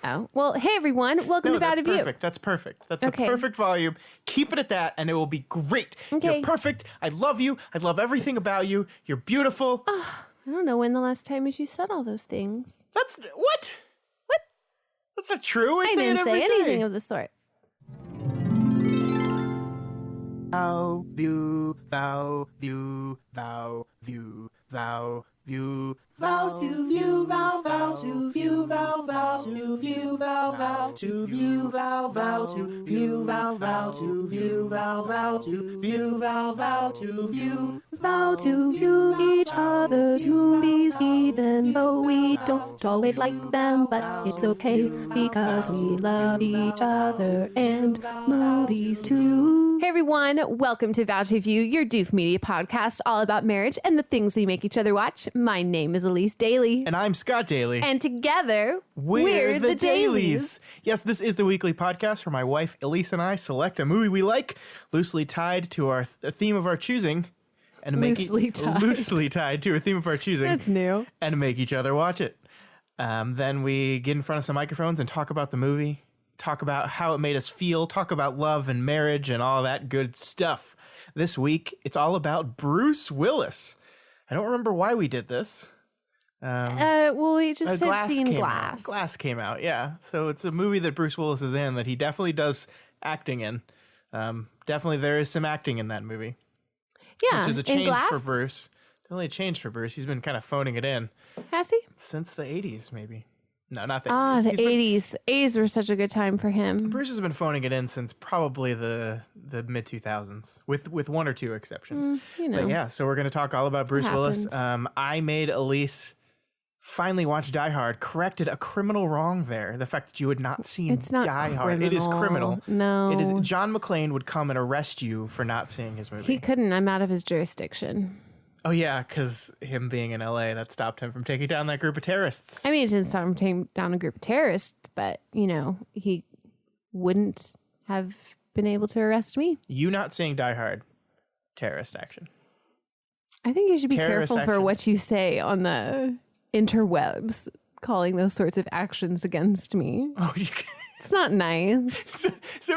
Oh, well, hey, everyone. Welcome to Bad of You. That's perfect. That's the perfect volume. Keep it at that, and it will be great. Okay. You're perfect. I love you. I love everything about you. You're beautiful. I don't know when the last time is you said all those things. That's... What? What? That's not true. I didn't say say anything of the sort. Vow, view, vow, view, vow, view, vow, view, vow to view, vow, vow to view, vow, vow to view, vow, vow to view, vow, vow to view, vow, vow to view, vow, vow to view, vow, vow to view, vow to view each other's movies, even though we don't always like them, but it's okay because we love each other and movies too. Hey everyone, welcome to Vow to View, your Doof Media podcast all about marriage and the things we make each other watch. My name is Elyse Daly. And I'm Scott Daly. And together, we're the Dailies. Yes, this is the weekly podcast where my wife Elyse and I select a movie we like, loosely tied to our theme of our choosing. And loosely tied to a theme of our choosing. That's new. And make each other watch it. Then we get in front of some microphones and talk about the movie. Talk about how it made us feel, talk about love and marriage and all that good stuff. This week, it's all about Bruce Willis. I don't remember why we did this. Well, we just had seen Glass. Glass came out, yeah. So it's a movie that Bruce Willis is in that he definitely does acting in. Definitely there is some acting in that movie. Yeah, which is a change for Bruce. Definitely a change for Bruce. He's been kind of phoning it in. Has he? Since the 80s, maybe. No, not the 80s. Ah, the 80s. 80s were such a good time for him. Bruce has been phoning it in since probably the mid-2000s, with one or two exceptions. But yeah, so we're going to talk all about Bruce Willis. I made Elyse finally watch Die Hard, corrected a criminal wrong there. The fact that you had not seen Die Hard. It is criminal. No. It is. John McClane would come and arrest you for not seeing his movie. He couldn't. I'm out of his jurisdiction. Oh, yeah, because him being in L.A., that stopped him from taking down that group of terrorists. I mean, it didn't stop him taking down a group of terrorists, but, he wouldn't have been able to arrest me. You not seeing Die Hard, terrorist action. I think you should be Terrorist careful for action. what you say on the interwebs, calling those sorts of actions against me. Oh, it's not nice. So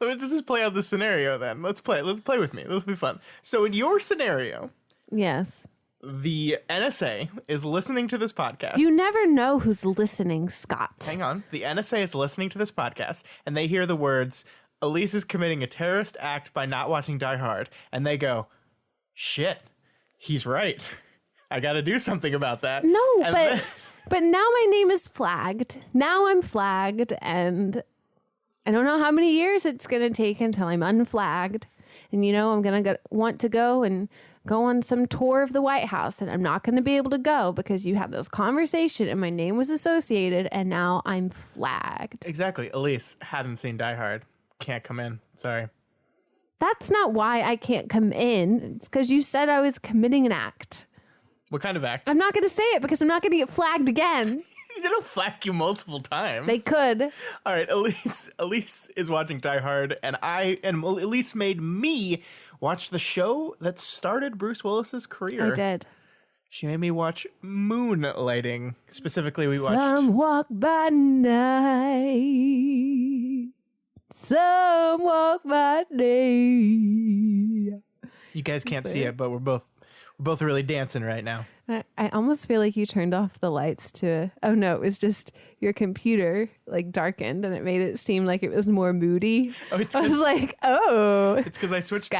let me just play out the scenario then. Let's play with me. This will be fun. So in your scenario, yes, the NSA is listening to this podcast. You never know who's listening, Scott. Hang on. The NSA is listening to this podcast, and they hear the words, Elyse is committing a terrorist act by not watching Die Hard, and they go, shit, he's right. I got to do something about that. No, but now my name is flagged. Now I'm flagged, and I don't know how many years it's going to take until I'm unflagged. And, I'm going to want to go on some tour of the White House, and I'm not going to be able to go because you had this conversation and my name was associated, and now I'm flagged. Exactly. Elyse hadn't seen Die Hard. Can't come in. Sorry. That's not why I can't come in. It's because you said I was committing an act. What kind of act? I'm not going to say it because I'm not going to get flagged again. They don't flag you multiple times. They could. All right, Elyse is watching Die Hard, and Elyse made me watch the show that started Bruce Willis's career. I did. She made me watch Moonlighting. Specifically, we watched... Some walk by night, some walk by day. You guys can't see it, but we're both really dancing right now. I almost feel like you turned off the lights to... Oh, no, it was just your computer, darkened, and it made it seem like it was more moody. Oh, I was like, oh. It's because I switched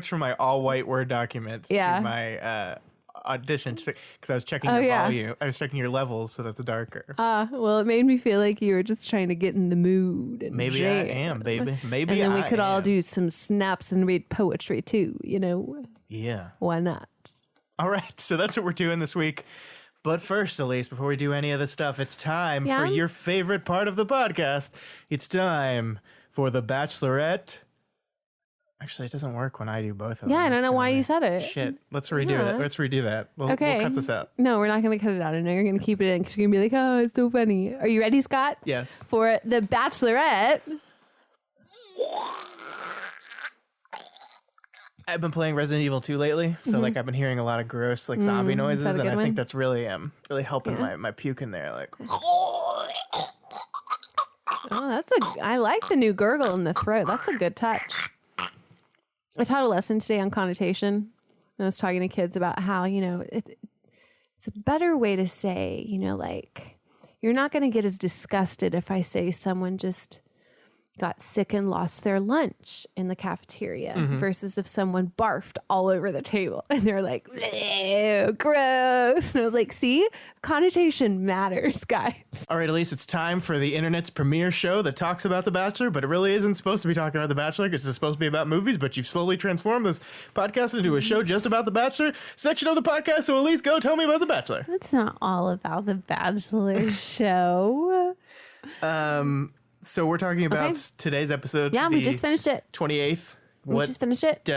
from my all-white Word document to my audition, because I was checking your volume. I was checking your levels, so that's darker. Well, it made me feel like you were just trying to get in the mood. And maybe jam. I am, baby. Maybe and then we could am. all do some snaps and read poetry, too, Yeah. Why not? All right, so that's what we're doing this week. But first, Elyse, before we do any of this stuff, it's time for your favorite part of the podcast. It's time for the Bachelorette. Actually, it doesn't work when I do both of them. Yeah, I don't know why you said it. Shit, let's redo it. Let's redo that. We'll cut this out. No, we're not going to cut it out. I know you're going to keep it in because you're going to be like, oh, it's so funny. Are you ready, Scott? Yes. For the Bachelorette. I've been playing Resident Evil 2 lately, so like I've been hearing a lot of gross like zombie noises, that a and good I think one? that's really helping my puke in there. Like, Oh, I like the new gurgle in the throat. That's a good touch. I taught a lesson today on connotation. I was talking to kids about how, it's a better way to say, like, you're not going to get as disgusted if I say someone just got sick and lost their lunch in the cafeteria versus if someone barfed all over the table and they're like, "Ew, gross." And I was like, see, connotation matters, guys. all right, Elyse, it's time for the internet's premiere show that talks about The Bachelor, but it really isn't supposed to be talking about The Bachelor because it's supposed to be about movies, but you've slowly transformed this podcast into a show just about The Bachelor section of the podcast. So Elyse, go tell me about The Bachelor. It's not all about the Bachelor show. So we're talking about today's episode. Yeah, we just finished it. 28th. We just finished it.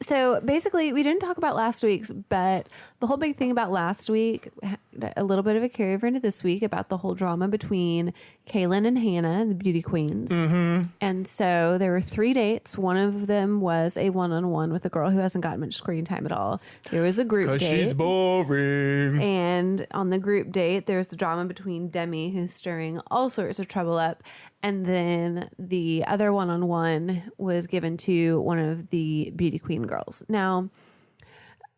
So basically, we didn't talk about last week's, but the whole big thing about last week, a little bit of a carryover into this week about the whole drama between Kaylin and Hannah, the beauty queens. And so there were 3 dates. One of them was a one-on-one with a girl who hasn't gotten much screen time at all. There was a group date. Because she's boring. And on the group date, there's the drama between Demi, who's stirring all sorts of trouble up. And then the other one-on-one was given to one of the beauty queen girls. Now,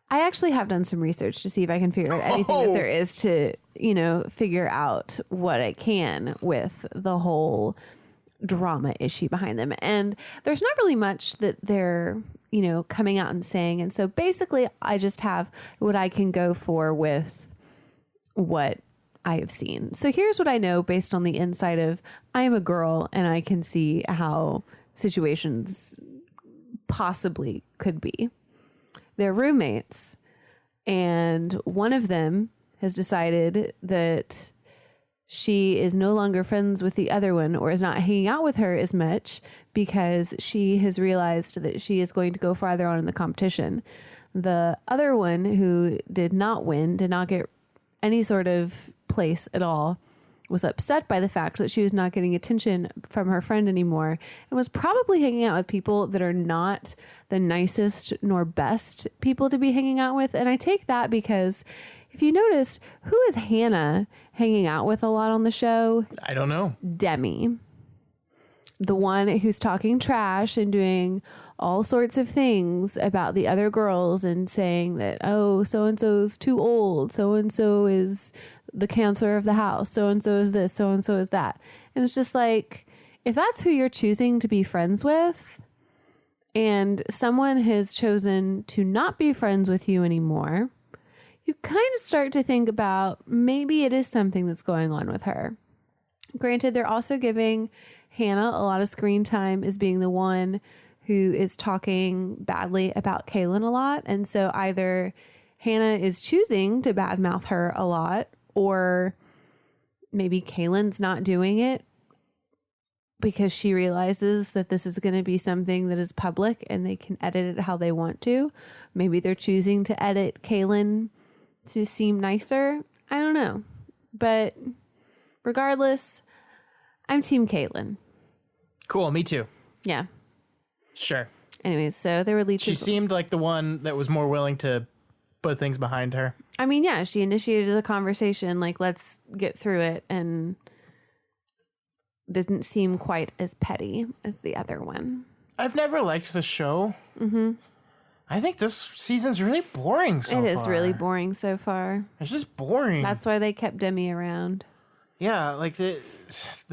I actually have done some research to see if I can figure out anything that there is to, figure out what I can with the whole drama issue behind them. And there's not really much that they're, coming out and saying. And so basically, I just have what I can go for with what I have seen. So here's what I know based on the insight of I am a girl and I can see how situations possibly could be. They're roommates, and one of them has decided that she is no longer friends with the other one or is not hanging out with her as much because she has realized that she is going to go farther on in the competition. The other one, who did not win, did not get any sort of place at all, was upset by the fact that she was not getting attention from her friend anymore and was probably hanging out with people that are not the nicest nor best people to be hanging out with. And I take that because if you noticed, who is Hannah hanging out with a lot on the show? I don't know. Demi. The one who's talking trash and doing all sorts of things about the other girls and saying that, oh, so-and-so's too old. So-and-so is the cancer of the house. So-and-so is this. So-and-so is that. And it's just like, if that's who you're choosing to be friends with and someone has chosen to not be friends with you anymore, you kind of start to think about maybe it is something that's going on with her. Granted, they're also giving Hannah a lot of screen time as being the one who is talking badly about Kaylin a lot. And so either Hannah is choosing to badmouth her a lot, or maybe Kaylin's not doing it because she realizes that this is going to be something that is public and they can edit it how they want to. Maybe they're choosing to edit Kaylin to seem nicer. I don't know. But regardless, I'm Team Kaylin. Cool, me too. Yeah. Sure. Anyways, so there were leeches. She seemed like the one that was more willing to put things behind her. I mean, yeah, she initiated the conversation, like, let's get through it, and didn't seem quite as petty as the other one. I've never liked the show. I think this season's really boring so far. It is really boring so far. It's just boring. That's why they kept Demi around. Yeah, like the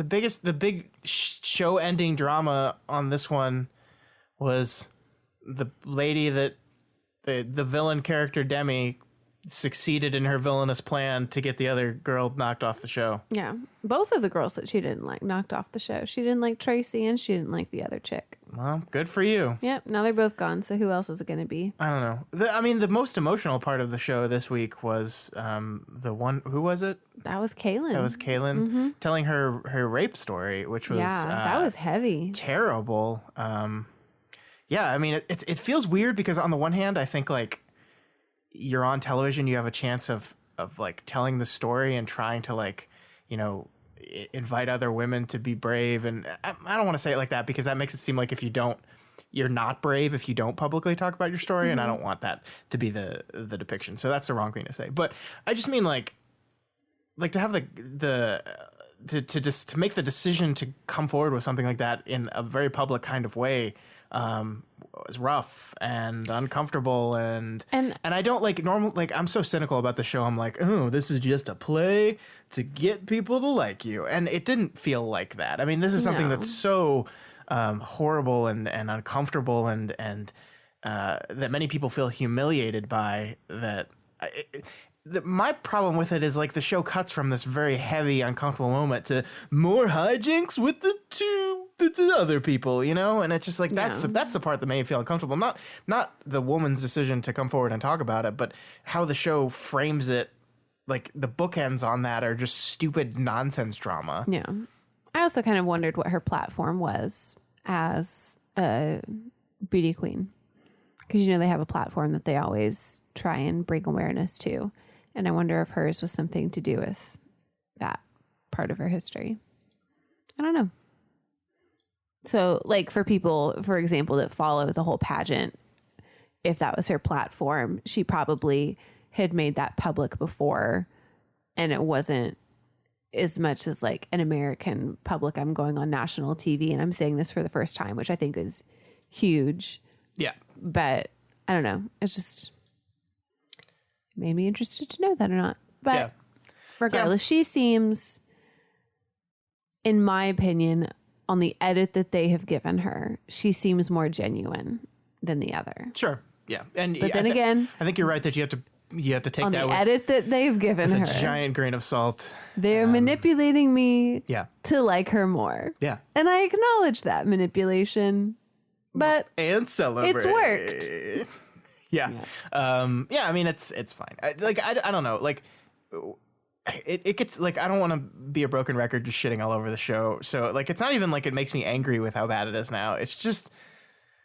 big show ending drama on this one was the lady that the villain character Demi succeeded in her villainous plan to get the other girl knocked off the show. Yeah. Both of the girls that she didn't like knocked off the show. She didn't like Tracy and she didn't like the other chick. Well, good for you. Yep. Now they're both gone. So who else is it going to be? I don't know. The most emotional part of the show this week was the one, who was it? That was Kaylin. That was Kaylin telling her rape story, which was that was heavy. Terrible. Yeah, I mean, it feels weird because on the one hand, I think like you're on television, you have a chance of like telling the story and trying to like, you know, invite other women to be brave. And I don't want to say it like that because that makes it seem like if you don't you're not brave if you don't publicly talk about your story, and I don't want that to be the depiction. So that's the wrong thing to say. But I just mean like to have to make the decision to come forward with something like that in a very public kind of way was rough and uncomfortable, and I don't like normal, like I'm so cynical about the show. I'm like, oh, this is just a play to get people to like you, and it didn't feel like that. I mean, this is something that's so horrible and uncomfortable, and that many people feel humiliated by. My problem with it is like the show cuts from this very heavy, uncomfortable moment to more hijinks with the other people, you know, and it's just like that's the part that made me feel uncomfortable. Not the woman's decision to come forward and talk about it, but how the show frames it. Like the bookends on that are just stupid nonsense drama. Yeah, I also kind of wondered what her platform was as a beauty queen, because they have a platform that they always try and bring awareness to. And I wonder if hers was something to do with that part of her history. I don't know. So, like, for people, for example, that follow the whole pageant, if that was her platform, she probably had made that public before, and it wasn't as much as like an American public. I'm going on national TV and I'm saying this for the first time, which I think is huge. Yeah. But I don't know. It's just made me interested to know that or not. But regardless, she seems, in my opinion, on the edit that they have given her, she seems more genuine than the other. Sure. Yeah. And but then again, I think you're right that you have to take on that the with edit that they've given her a giant grain of salt. They're manipulating me Yeah. to like her more. Yeah. And I acknowledge that manipulation, but And celebrate. it's worked. Yeah. I mean, it's fine. I don't know. Like, it gets, like, I don't want to be a broken record just shitting all over the show. So, like, it's not even like it makes me angry with how bad it is now. It's just,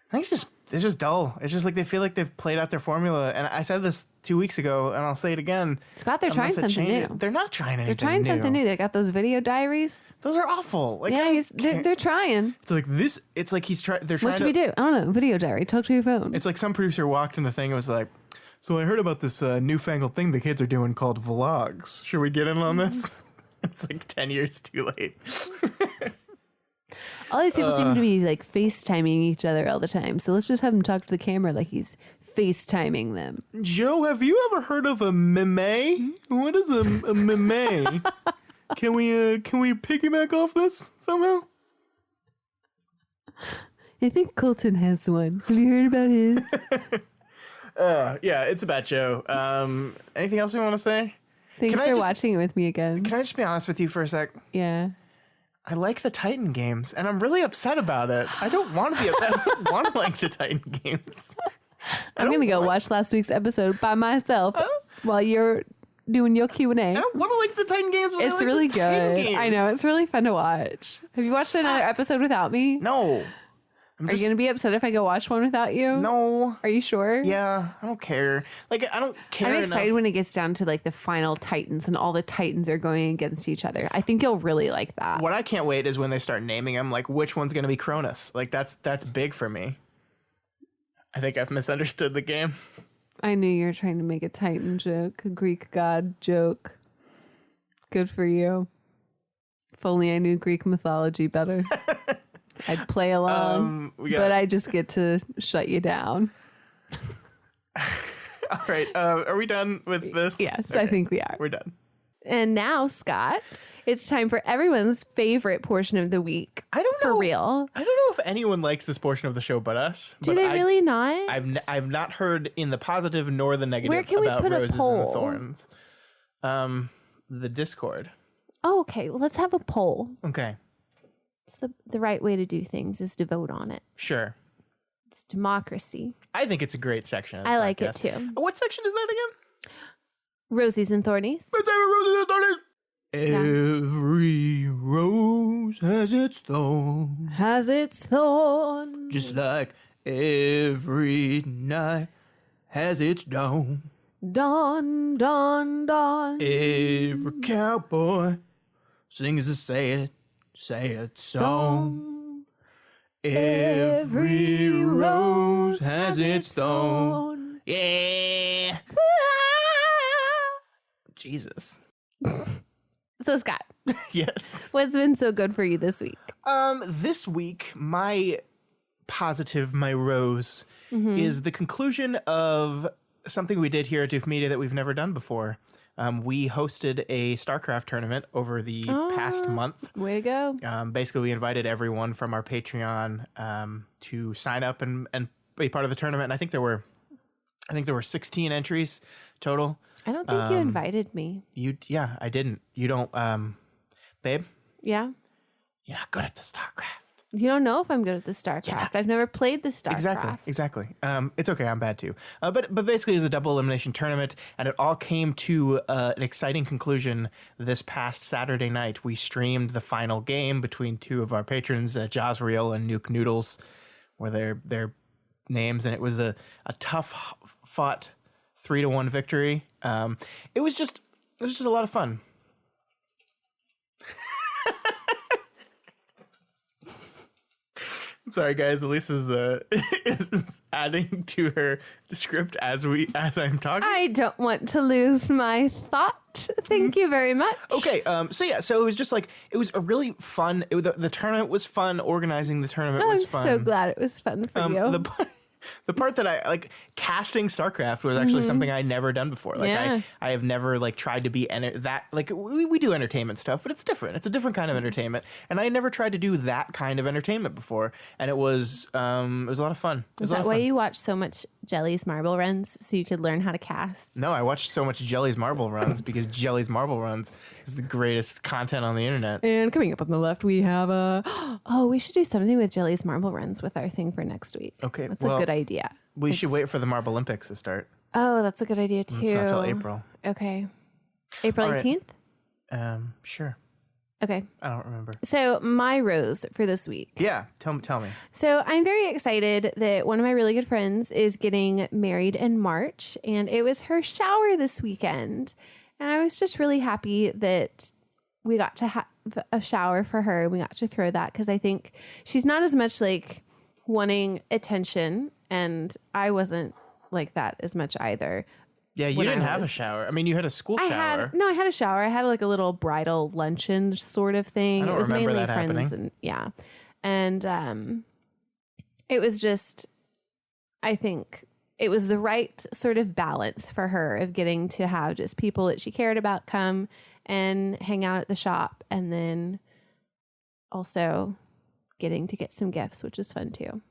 I think it's just dull. It's just like they feel like they've played out their formula. And I said this 2 weeks ago, and I'll say it again. Scott, they're trying something new. They're not trying anything new. They're trying something new. They got those video diaries. Those are awful. Like, yeah, they're trying. It's like this. It's like they're trying. What should we do? I don't know. Video diary. Talk to your phone. It's like some producer walked in the thing and was like, so I heard about this newfangled thing the kids are doing called vlogs. Should we get in on this? It's like 10 years too late. All these people seem to be like FaceTiming each other all the time. So let's just have him talk to the camera like he's FaceTiming them. Joe, have you ever heard of a meme? What is a meme? Can we piggyback off this somehow? I think Colton has one. Have you heard about his? Yeah, it's about Joe. Anything else you want to say? Thanks for watching it with me again. Can I just be honest with you for a sec? Yeah. I like the Titan games, and I'm really upset about it. I don't want to be upset. I don't want to like the Titan games. I'm going to go watch last week's episode by myself while you're doing your Q&A. I don't want to like the Titan games. It's really good. I know. It's really fun to watch. Have you watched another episode without me? No. Are you going to be upset if I go watch one without you? No. Are you sure? Yeah, I don't care. Like, I don't care I'm excited enough. when it gets down to like the final Titans and all the Titans are going against each other. I think you'll really like that. What I can't wait is when they start naming them, like which one's going to be Cronus. Like that's big for me. I think I've misunderstood the game. I knew you were trying to make a Titan joke, a Greek god joke. Good for you. If only I knew Greek mythology better. I'd play along, but I just get to shut you down. All right. Are we done with this? Yes, Okay. I think we are. We're done. And now, Scott, it's time for everyone's favorite portion of the week. I don't know. For real. I don't know if anyone likes this portion of the show but us. Do they really not? I've not heard in the positive nor the negative Where can we about put a roses poll? and thorns. The Discord. Oh, okay. Well, let's have a poll. Okay. It's the right way to do things is to vote on it. Sure. It's democracy. I think it's a great section. I like it too. What section is that again? Rosies and Thornies. Let's have a roses and thornies. Every rose has its thorn. Has its thorn. Just like every night has its dawn. Dawn, dawn, dawn. Every cowboy sings a sad song. Every rose has its thorn. Yeah. Jesus. So, Scott, Yes. what's been so good for you this week? This week, my rose is the conclusion of something we did here at Doof Media that we've never done before. We hosted a StarCraft tournament over the past month. Way to go. Basically, we invited everyone from our Patreon to sign up and be part of the tournament. And I think there were 16 entries total. I don't think you invited me. Yeah, I didn't. You don't, babe? Yeah? You're not good at the StarCraft. You don't know if I'm good at the StarCraft. I've never played the StarCraft. Exactly. It's okay. I'm bad too. But basically, it was a double elimination tournament, and it all came to an exciting conclusion this past Saturday night. We streamed the final game between two of our patrons, Jazriel and Nuke Noodles, were their names, and it was a tough fought 3-1 victory. It was just a lot of fun. I'm sorry, guys. Elyse is adding to her script as I'm talking. I don't want to lose my thought. Thank you very much. Okay. So it was just like it was a really fun. The tournament was fun. Organizing the tournament was fun. I'm so glad it was fun for you. The part that I like casting StarCraft was actually something I never done before. Like I have never like tried to be that like we do entertainment stuff, but it's different. It's a different kind of entertainment, and I never tried to do that kind of entertainment before. And it was a lot of fun. Is that why you watch so much Jelly's Marble Runs so you could learn how to cast? No, I watched so much Jelly's Marble Runs because Jelly's Marble Runs is the greatest content on the internet. And coming up on the left, we have we should do something with Jelly's Marble Runs with our thing for next week. Okay, that's a good idea. We should wait for the Marble Olympics to start. Oh, that's a good idea too. It's not until April. Okay, April 18th. Sure. Okay. I don't remember. So my rose for this week. Yeah, tell me. So I'm very excited that one of my really good friends is getting married in March, and it was her shower this weekend. And I was just really happy that we got to have a shower for her. We got to throw that because I think she's not as much like wanting attention, and I wasn't like that as much either. Yeah, you didn't have a shower. I mean, you had a school shower. I had a shower. I had like a little bridal luncheon sort of thing. I don't it was remember mainly that friends happening. And it was just, I think it was the right sort of balance for her of getting to have just people that she cared about come and hang out at the shop, and then also getting to get some gifts, which is fun too.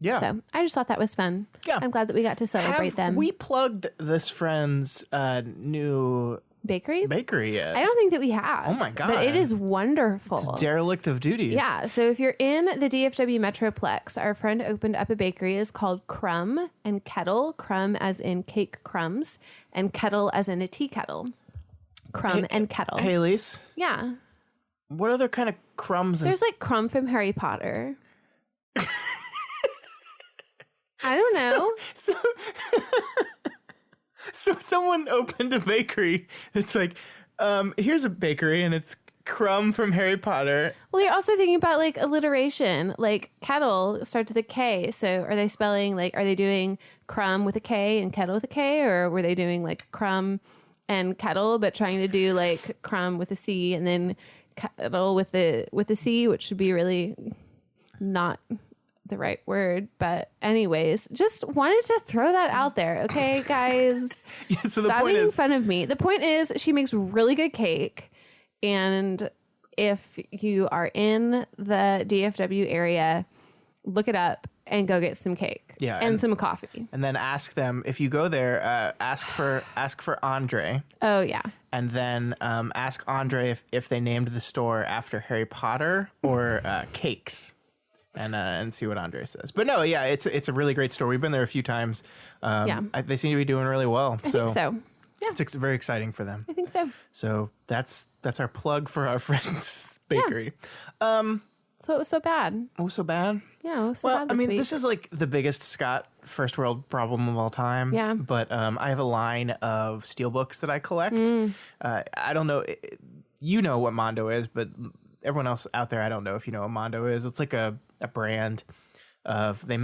Yeah. So I just thought that was fun. Yeah. I'm glad that we got to celebrate them. We plugged this friend's new bakery yet? I don't think that we have. Oh my God. But it is wonderful. It's derelict of duties. Yeah. So if you're in the DFW Metroplex, our friend opened up a bakery. It is called Crumb and Kettle. Crumb as in cake crumbs, and kettle as in a tea kettle. Crumb and Kettle. Hey, Elyse. Yeah. What other kind of crumbs? There's like Crumb from Harry Potter. I don't know. So someone opened a bakery. It's like, here's a bakery, and it's Crumb from Harry Potter. Well, you're also thinking about like alliteration. Like kettle starts with a K. So are they spelling like, are they doing crumb with a K and kettle with a K? Or were they doing like crumb and kettle, but trying to do like crumb with a C and then kettle with a C, which would be really not the right word. But anyways, just wanted to throw that out there. Okay, guys. Yeah, so the stop point making is, fun of me. The point is she makes really good cake. And if you are in the DFW area, look it up and go get some cake. Yeah, and some coffee. And then ask them, if you go there, ask for Andre. Oh yeah. And then ask Andre if they named the store after Harry Potter or cakes. And see what Andre says. But no, yeah, it's a really great store. We've been there a few times. They seem to be doing really well. I think so. Yeah. It's very exciting for them. I think so. So that's our plug for our friend's bakery. So it was so bad. Oh, so bad? Yeah, it was so bad this week. This is like the biggest Scott first world problem of all time. Yeah. But I have a line of steelbooks that I collect. I don't know. You know what Mondo is, but everyone else out there, I don't know if you know what Mondo is. It's like a brand of, they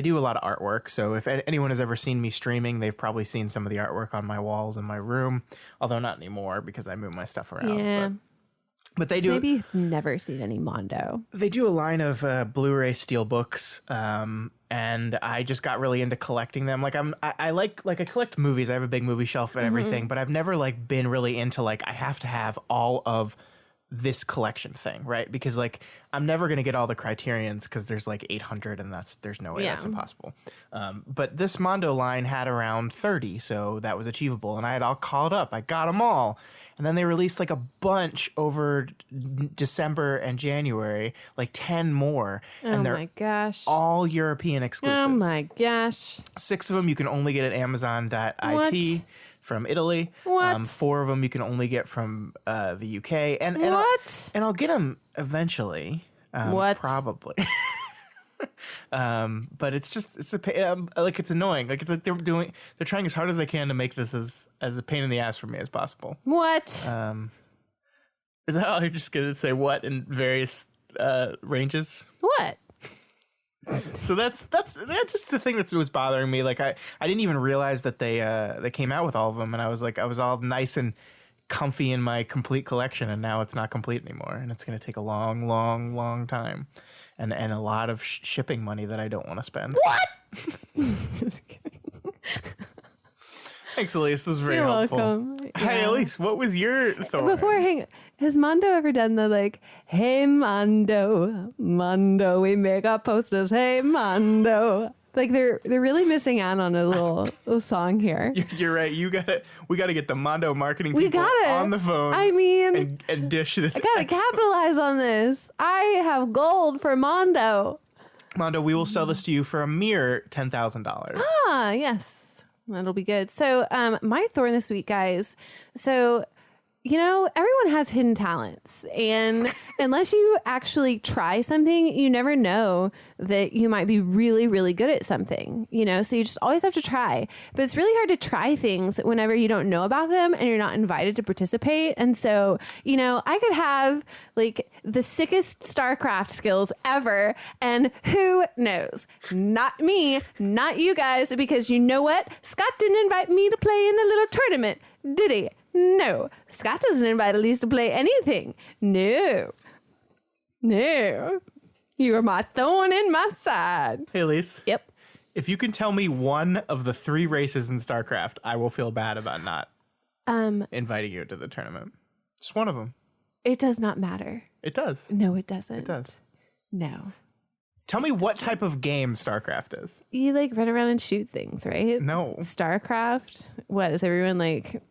do a lot of artwork. So if anyone has ever seen me streaming, they've probably seen some of the artwork on my walls in my room, although not anymore because I move my stuff around. Yeah. But they So do. maybe you've never seen any Mondo. They do a line of Blu-ray steelbooks, and I just got really into collecting them. Like I collect movies. I have a big movie shelf and everything, but I've never like been really into like I have to have all of this collection thing, right? Because like I'm never gonna get all the Criterions because there's like 800, and there's no way that's impossible. But this Mondo line had around 30, so that was achievable, and I had all called up. I got them all. And then they released like a bunch over December and January, like 10 more. And they're my gosh. all European exclusives. Oh my gosh. 6 of them you can only get at Amazon.it from Italy. What? 4 of them you can only get from the UK. And What? I'll get them eventually. What? Probably. But it's annoying. Like it's like they're trying as hard as they can to make this as a pain in the ass for me as possible. What? Is that how you're just gonna say what in various ranges? What? So that's just the thing that was bothering me. Like I didn't even realize that they came out with all of them, and I was all nice and comfy in my complete collection, and now it's not complete anymore, and it's gonna take a long, long, long time. And a lot of shipping money that I don't want to spend. What? Just kidding. Thanks, Elyse. This is very You're helpful. welcome. Hi, Yeah. Elyse. What was your thorn? Has Mondo ever done the like, hey Mondo, we make up posters, hey Mondo? Like they're really missing out on a little song here. You're right. We gotta get the Mondo marketing people on the phone. I mean, and dish this. I gotta capitalize on this. I have gold for Mondo. Mondo, we will sell this to you for a mere $10,000. Ah, yes, that'll be good. So, my thorn this week, guys. So, everyone has hidden talents, and unless you actually try something, you never know that you might be really, really good at something, so you just always have to try. But it's really hard to try things whenever you don't know about them and you're not invited to participate. And so, I could have like the sickest StarCraft skills ever, and who knows? Not me, not you guys, because you know what? Scott didn't invite me to play in the little tournament, did he? No, Scott doesn't invite Elyse to play anything. No. You are my thorn in my side. Hey, Elyse. Yep. If you can tell me one of the 3 races in StarCraft, I will feel bad about not inviting you to the tournament. Just one of them. It does not matter. It does. No, it doesn't. It does. No. Tell me what type of game StarCraft is. You like run around and shoot things, right? No. StarCraft? What, is everyone like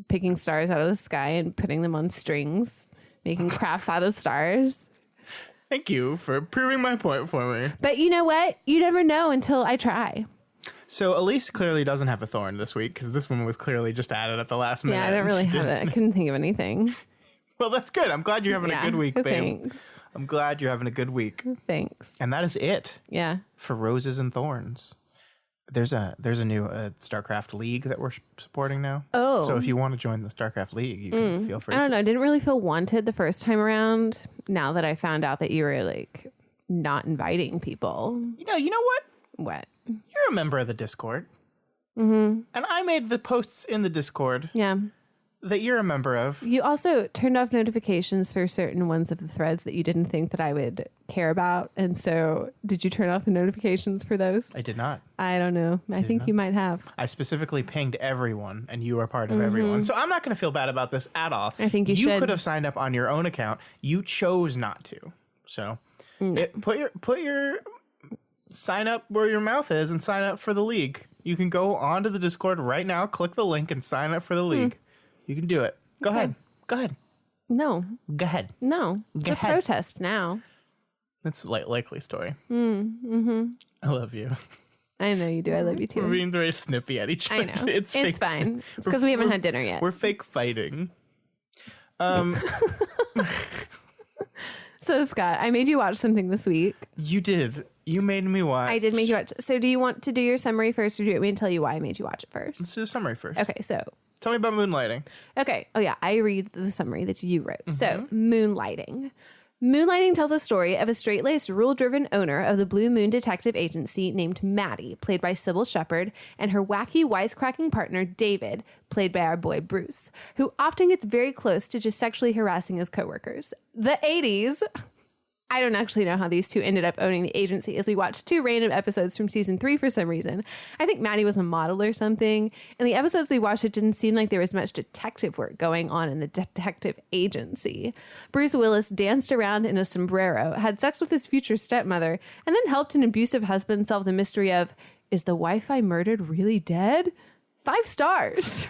picking stars out of the sky and putting them on strings, making crafts out of stars? Thank you for proving my point for me. But you know what? You never know until I try. So Elyse clearly doesn't have a thorn this week because this one was clearly just added at the last minute. Yeah, I don't really have it. I couldn't think of anything. Well, that's good. I'm glad you're having a good week, babe. Thanks. I'm glad you're having a good week. Thanks. And that is it. Yeah. For Roses and Thorns. There's a new StarCraft League that we're supporting now. Oh. So if you want to join the StarCraft League, you can feel free. I don't know. I didn't really feel wanted the first time around. Now that I found out that you were like not inviting people. You know what? What? You're a member of the Discord. Mm-hmm. And I made the posts in the Discord Yeah. that you're a member of. You also turned off notifications for certain ones of the threads that you didn't think that I would care about. And so did you turn off the notifications for those? I did not. I don't know. I think you might have. I specifically pinged everyone, and you are part of everyone. So I'm not going to feel bad about this at all. I think you should. You could have signed up on your own account. You chose not to. So put your sign up where your mouth is and sign up for the league. You can go onto the Discord right now, click the link, and sign up for the league. You can do it. Go ahead. No. Go ahead. No. It's Go a ahead. protest now. That's likely story. I love you. I know you do. I love you We're too. being very snippy at each other. I know. It's fake. fine. It's because we haven't had dinner yet. We're fake fighting. So, Scott, I made you watch something this week. You did. You made me watch. I did make you watch. So do you want to do your summary first, or do you want me to tell you why I made you watch it first? Let's do the summary first. Okay, so. Tell me about Moonlighting. Okay. Oh, yeah. I read the summary that you wrote. So, Moonlighting. Moonlighting tells a story of a straight-laced, rule-driven owner of the Blue Moon Detective Agency named Maddie, played by Sybil Shepherd, and her wacky, wisecracking partner, David, played by our boy Bruce, who often gets very close to just sexually harassing his coworkers. The 80s... I don't actually know how these two ended up owning the agency, as we watched 2 random episodes from season 3 for some reason. I think Maddie was a model or something. In the episodes we watched, it didn't seem like there was much detective work going on in the detective agency. Bruce Willis danced around in a sombrero, had sex with his future stepmother, and then helped an abusive husband solve the mystery of, is the wife I murdered really dead? 5 stars.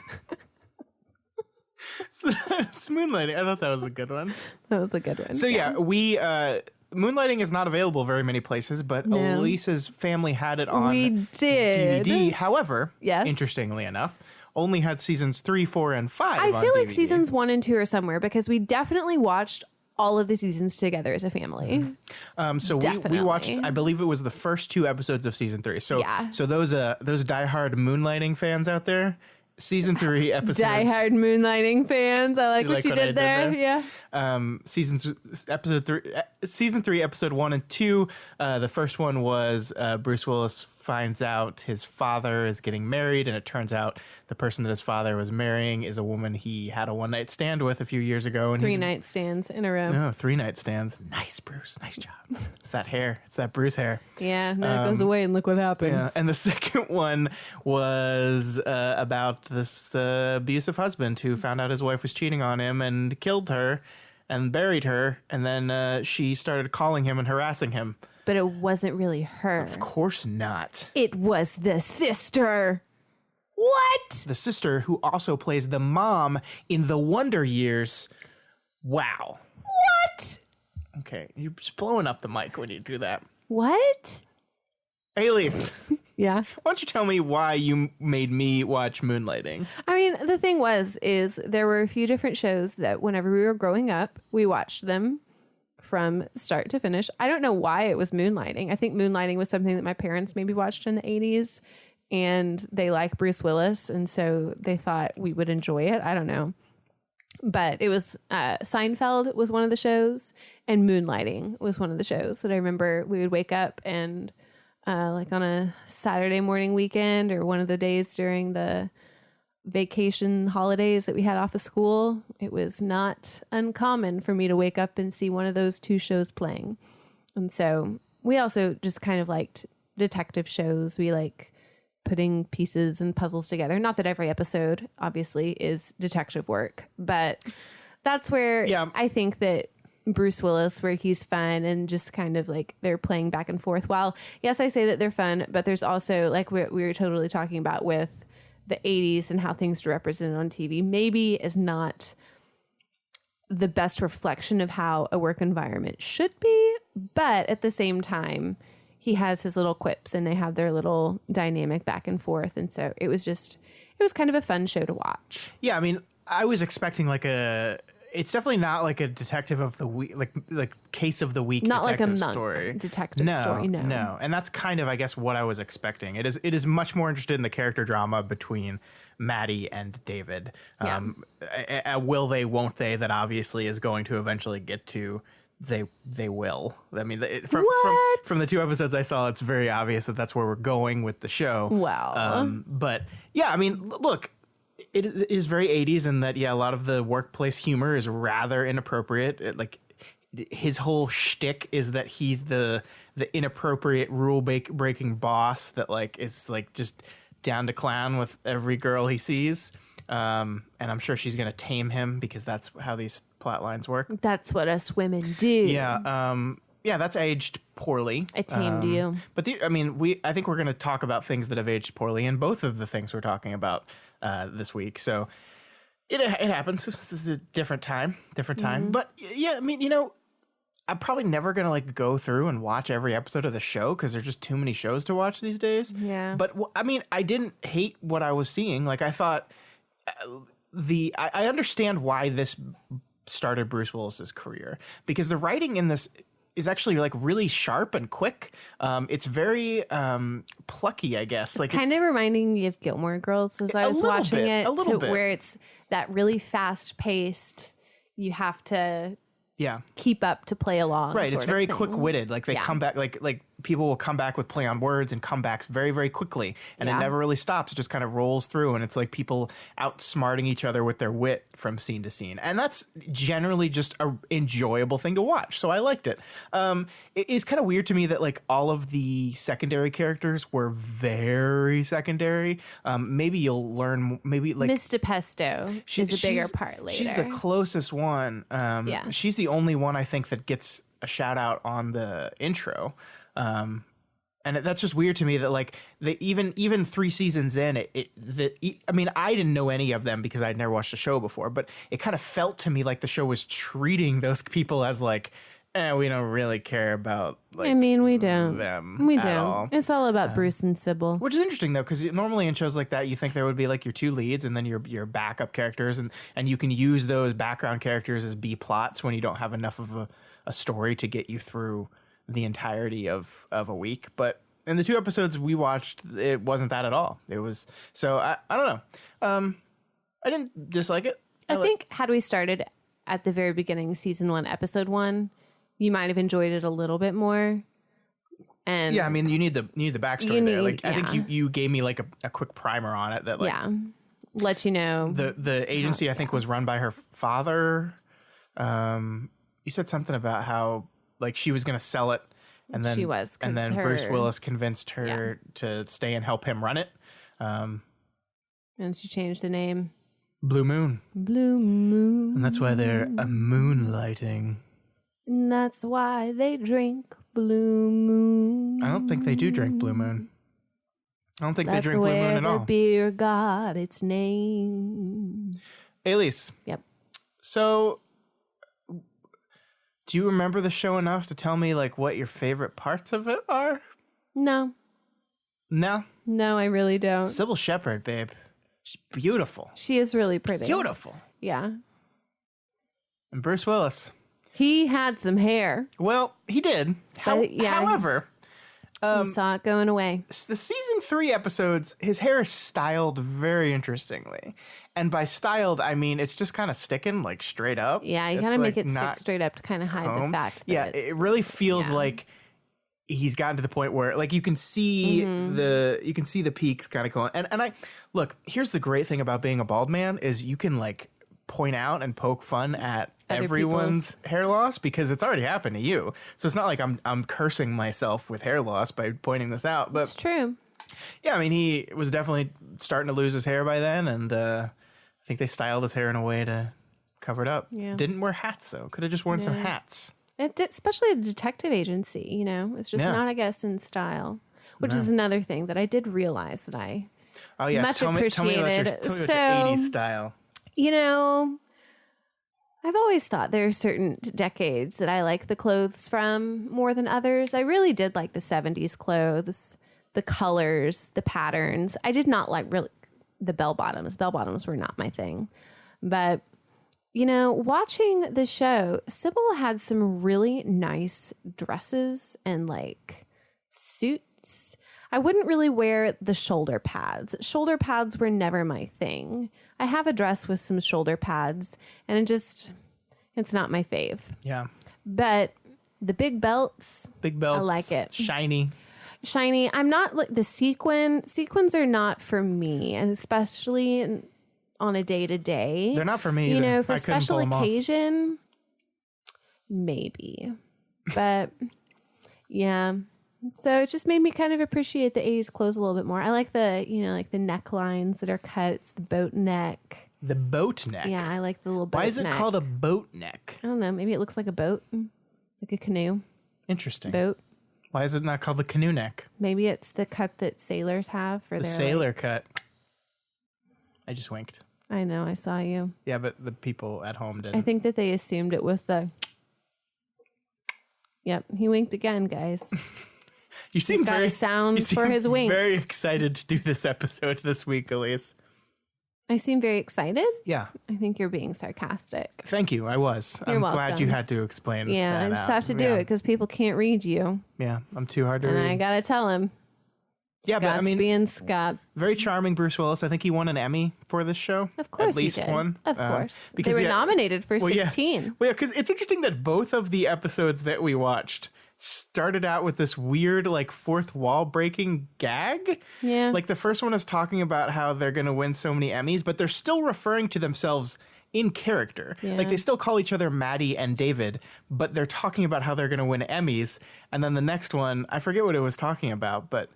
So that's Moonlighting. I thought that was a good one. That was a good one. So yeah, we Moonlighting is not available very many places, but Elise's family had it on DVD. However, interestingly enough, only had seasons 3, 4, and 5. I feel like DVD. seasons 1 and 2 are somewhere because we definitely watched all of the seasons together as a family. So we watched, I believe it was the first 2 episodes of season 3. So so those Die Hard Moonlighting fans out there, season 3 episodes. Die Hard Moonlighting fans. I like what you did there. Yeah. Season 3, episode 1 and 2. The first one was Bruce Willis finds out his father is getting married, and it turns out the person that his father was marrying is a woman he had a one-night stand with a few years ago. And 3 night stands in a row. No, 3 night stands. Nice, Bruce. Nice job. It's that hair. It's that Bruce hair. Yeah, and then it goes away, and look what happens. Yeah. And the second one was about this abusive husband who found out his wife was cheating on him and killed her and buried her, and then she started calling him and harassing him. But it wasn't really her. Of course not. It was the sister. What? The sister who also plays the mom in The Wonder Years. Wow. What? Okay, you're just blowing up the mic when you do that. What? Hey, Elyse. Yeah. Why don't you tell me why you made me watch Moonlighting? I mean, the thing is there were a few different shows that whenever we were growing up, we watched them from start to finish. I don't know why it was Moonlighting. I think Moonlighting was something that my parents maybe watched in the 80s, and they like Bruce Willis, and so they thought we would enjoy it. I don't know. But it was Seinfeld was one of the shows, and Moonlighting was one of the shows that I remember we would wake up and like on a Saturday morning weekend or one of the days during the vacation holidays that we had off of school, it was not uncommon for me to wake up and see one of those 2 shows playing. And so we also just kind of liked detective shows. We like putting pieces and puzzles together. Not that every episode obviously is detective work, but that's where I think that Bruce Willis, where he's fun and just kind of like they're playing back and forth. While yes, I say that they're fun, but there's also like we were totally talking about with the 80s and how things were represented on TV maybe is not the best reflection of how a work environment should be. But at the same time, he has his little quips and they have their little dynamic back and forth. And so it was kind of a fun show to watch. Yeah, I mean, I was expecting it's definitely not like a detective of the week, like case of the week, not like a month story. detective story. No, and that's kind of, I guess, what I was expecting. It is much more interested in the character drama between Maddie and David. Will they? Won't they? That obviously is going to eventually get to. They will. I mean, from the 2 episodes I saw, it's very obvious that that's where we're going with the show. Wow. But yeah, I mean, look. It is very 80s in that, a lot of the workplace humor is rather inappropriate. Like, his whole shtick is that he's the inappropriate rule-breaking boss that, like, is, like, just down to clown with every girl he sees. And I'm sure she's going to tame him because that's how these plot lines work. That's what us women do. Yeah. That's aged poorly. I tamed you. But I think we're going to talk about things that have aged poorly in both of the things we're talking about this week. So it happens. This is a different time. Mm-hmm. But yeah, I mean, I'm probably never going to like go through and watch every episode of the show because there's just too many shows to watch these days. Yeah. But I mean, I didn't hate what I was seeing. Like I thought I understand why this started Bruce Willis's career because the writing in this is actually like really sharp and quick. It's very plucky, I guess. Like kind of reminding me of Gilmore Girls as I was watching it. A little bit. Where it's that really fast paced. You have to Yeah. keep up to play along. Right. It's sort of very thing. quick-witted. Like they Yeah. come back, like people will come back with play on words and comebacks very, very quickly. And it Yeah. never really stops. It just kind of rolls through. And it's like people outsmarting each other with their wit from scene to scene. And that's generally just a enjoyable thing to watch. So I liked it. It is kind of weird to me that like all of the secondary characters were very secondary. Maybe you'll learn, maybe like Miss DePesto is a bigger part later. She's the closest one. Yeah. She's the only one I think that gets a shout out on the intro. And that's just weird to me that like even 3 seasons in I mean, I didn't know any of them because I'd never watched the show before, but it kind of felt to me like the show was treating those people as like, we don't really care about like I mean, we don't. them We at don't. all. It's all about Bruce and Sybil. Which is interesting though, because normally in shows like that, you think there would be like your 2 leads and then your backup characters, and you can use those background characters as B plots when you don't have enough of a story to get you through the entirety of a week. But in the 2 episodes we watched, it wasn't that at all. It was so I don't know. I didn't dislike it. I think had we started at the very beginning, season 1, episode 1, you might have enjoyed it a little bit more. And Yeah, I mean, you need the backstory You there. need- Like I think yeah. you gave me like a quick primer on it that like yeah, let you know. the agency I think was run by her father. You said something about how like she was going to sell it, and then She was, 'cause and then Bruce her- Willis convinced her to stay and help him run it. And she changed the name. Blue Moon, Blue Moon. and that's why they're moonlighting. And that's why they drink Blue Moon. I don't think they do drink Blue Moon. I don't think That's they drink Blue Moon where at the all. beer got its name. Elyse, Yep. so do you remember the show enough to tell me like what your favorite parts of it are? No, No, I really don't. Sybil Shepherd, babe. She's beautiful. She is really pretty. Beautiful. Yeah. And Bruce Willis. He had some hair. Well, he did. yeah. However, We saw it going away. the season 3 episodes, his hair is styled very interestingly. And by styled, I mean it's just kind of sticking like straight up. Yeah, you It's, gotta make like, it stick not straight up to kind of hide the combed. fact that Yeah, it's, it really feels yeah. like he's gotten to the point where like you can see Mm-hmm. the peaks kind of going. And I look, here's the great thing about being a bald man is you can like point out and poke fun at Other everyone's hair loss because it's already happened to you. So it's not like I'm cursing myself with hair loss by pointing this out. But It's true. yeah, I mean, he was definitely starting to lose his hair by then, and I think they styled his hair in a way to cover it up. Yeah. Didn't wear hats though. Could have just worn some hats. It did, especially a detective agency, you know, it's just Yeah. not, I guess, in style, which is another thing that I did realize that I, Oh yes, Much tell me about your appreciated. 80s style. you know, I've always thought there are certain decades that I like the clothes from more than others. I really did like the 70s clothes, the colors, the patterns. I did not like really the bell bottoms. Bell bottoms were not my thing. But, you know, watching the show, Sybil had some really nice dresses and like suits. I wouldn't really wear the shoulder pads. Shoulder pads were never my thing. I have a dress with some shoulder pads and it's not my fave. Yeah, But the big belts, big belts. I like it. Shiny. shiny. I'm not like the sequins are not for me, and especially on a day to day. They're not for me You either. know, for I couldn't special pull 'em off. occasion, maybe. But yeah. So it just made me kind of appreciate the 80s clothes a little bit more. I like the, you know, like the necklines that are cut. It's the boat neck. The boat neck. Yeah, I like the little boat Why is it neck. called a boat neck? I don't know. Maybe it looks like a boat, like a canoe Interesting. boat. Why is it not called the canoe neck? Maybe it's the cut that sailors have for The their sailor cut. I just winked. I know. I saw you. Yeah, but the people at home didn't. I think that they assumed it with the. Yep, he winked again, guys. you seem got very a sound you for seem his wink. Very excited to do this episode this week, Elyse. I seem very excited. Yeah, I think you're being sarcastic. thank you. I was. You're I'm glad welcome. you had to explain. Yeah, that I just out. have to do Yeah. it because people can't read you, Yeah, I'm too hard to and read. I gotta tell them. Yeah, but I Scott's mean, being Scott. very charming Bruce Willis. I think he won an Emmy for this show. Of course At least he did. one. Of course. Because they were nominated for well, 16. Yeah, well, yeah, because it's interesting that both of the episodes that we watched started out with this weird, like, fourth wall breaking gag. Yeah. Like, the first one is talking about how they're going to win so many Emmys, but they're still referring to themselves in character. Yeah. Like, they still call each other Maddie and David, but they're talking about how they're going to win Emmys. And then the next one, I forget what it was talking about, but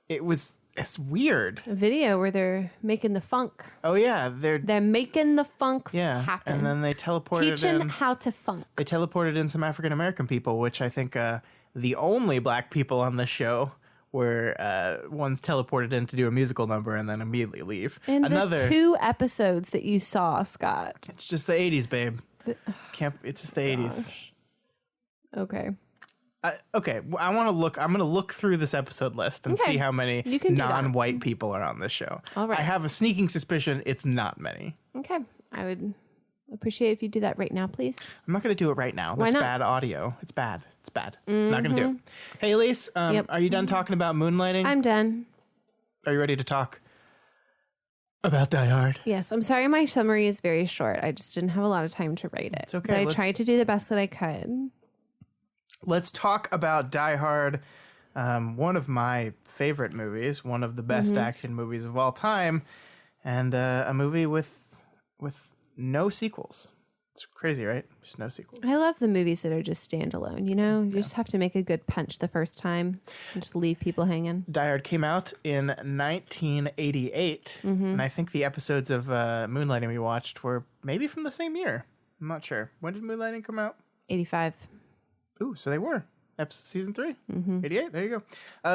it's weird. A video where they're making the funk. Oh, yeah. They're making the funk happen. And then they teleported Teaching how to funk. They teleported in some African-American people, which I think the only black people on this show were ones teleported in to do a musical number and then immediately leave. In the 2 episodes that you saw, Scott. It's just the 80s, babe. It's just the 80s. Okay. Okay, I want to look. I'm going to look through this episode list and see how many non-white people are on this show. All right. I have a sneaking suspicion it's not many. Okay. I would appreciate if you do that right now, please. I'm not going to do it right now. Why That's not? bad audio. It's bad. It's bad. Not going to do it. Hey, Elyse, are you done talking about Moonlighting? I'm done. Are you ready to talk about Die Hard? Yes. I'm sorry my summary is very short. I just didn't have a lot of time to write it. It's okay. But I tried to do the best that I could. Let's talk about Die Hard, one of my favorite movies, one of the best action movies of all time, and a movie with no sequels. It's crazy, right? Just no sequels. I love the movies that are just standalone. You know, you just have to make a good punch the first time and just leave people hanging. Die Hard came out in 1988, and I think the episodes of Moonlighting we watched were maybe from the same year. I'm not sure. When did Moonlighting come out? 85. Ooh, so they were. Season 3? 88, there you go.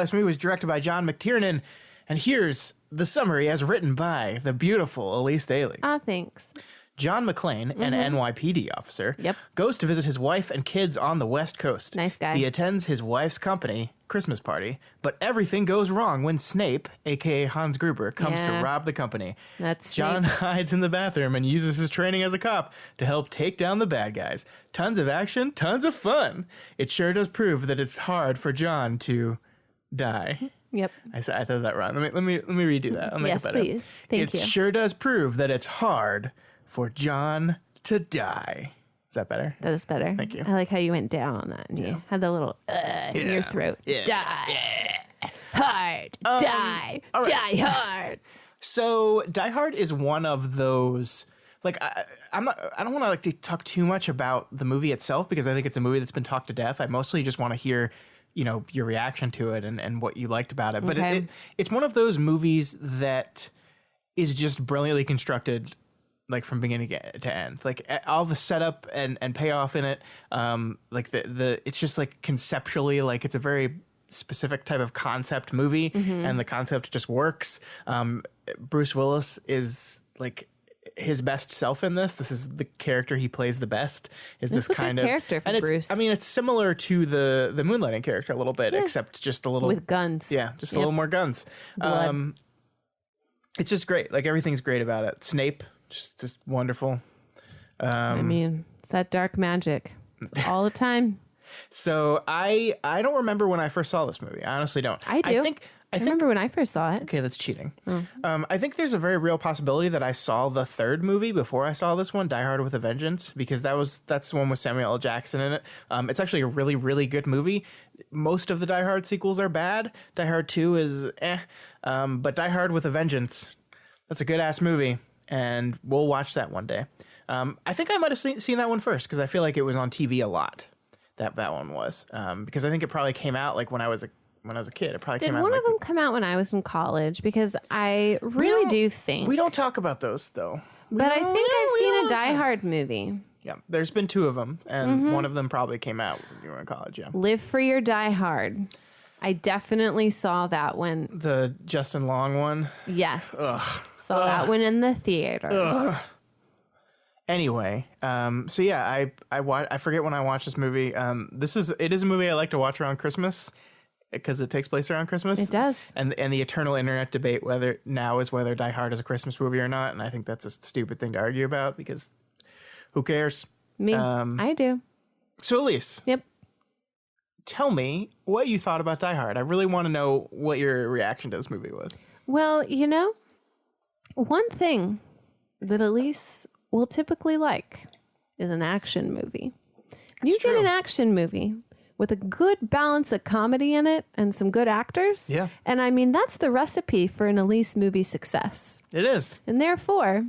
This movie was directed by John McTiernan, and here's the summary as written by the beautiful Elyse Daly. Thanks. John McClane, an NYPD officer, goes to visit his wife and kids on the West Coast. Nice guy. He attends his wife's company Christmas party, but everything goes wrong when Snape, a.k.a. Hans Gruber, comes to rob the company. That's John Snape. hides in the bathroom and uses his training as a cop to help take down the bad guys. Tons of action, tons of fun. It sure does prove that it's hard for John to die. Yep. I thought that wrong. Let me redo that. I'll make Yes, it better. please. Thank you. It sure does prove that it's hard for John to die. Is that better? That was better. Thank you. I like how you went down on that and you had the little in your throat. Yeah. Die. Hard. Die. all right. Die hard. So Die Hard is one of those. Like I don't want to talk too much about the movie itself because I think it's a movie that's been talked to death. I mostly just want to hear, your reaction to it and what you liked about it. But it's one of those movies that is just brilliantly constructed, like from beginning to end. Like all the setup and payoff in it. Like the it's just like conceptually, like it's a very specific type of concept movie, and the concept just works. Bruce Willis is like his best self in this. This is the character he plays the best. Is this kind of character for and Bruce? I mean, it's similar to the Moonlighting character a little bit, except just a little With guns. Yeah, just a little more guns. Blood. It's just great. Like everything's great about it. Snape, just wonderful. I mean, it's that dark magic. It's all the time. So I don't remember when I first saw this movie. I honestly don't. I do. I think remember when I first saw it. okay, that's cheating. I think there's a very real possibility that I saw the third movie before I saw this one, Die Hard with a Vengeance, because that's the one with Samuel L. Jackson in it. It's actually a really, really good movie. Most of the Die Hard sequels are bad. Die Hard 2 is but Die Hard with a Vengeance, that's a good ass movie, and we'll watch that one day. I think I might have seen that one first because I feel like it was on TV a lot. That one was because I think it probably came out like when I was a kid. It probably Did came out. one of them come out when I was in college? Because I really do think. We don't talk about those though. But I think I've seen a Die Hard movie. Yeah, there's been 2 of them, and one of them probably came out when you were in college. Yeah, Live Free or Die Hard. I definitely saw that one. the Justin Long one. Yes. Saw that one in the theaters. Anyway, so yeah, I forget when I watched this movie. It is a movie I like to watch around Christmas because it takes place around Christmas. It does. And the eternal internet debate whether Die Hard is a Christmas movie or not, and I think that's a stupid thing to argue about because who cares? Me, I do. So Elyse, Yep. tell me what you thought about Die Hard. I really want to know what your reaction to this movie was. Well, one thing that Elyse will typically like is an action movie. You get an action movie with a good balance of comedy in it and some good actors. Yeah. And I mean, that's the recipe for an Elyse movie success. It is. And therefore,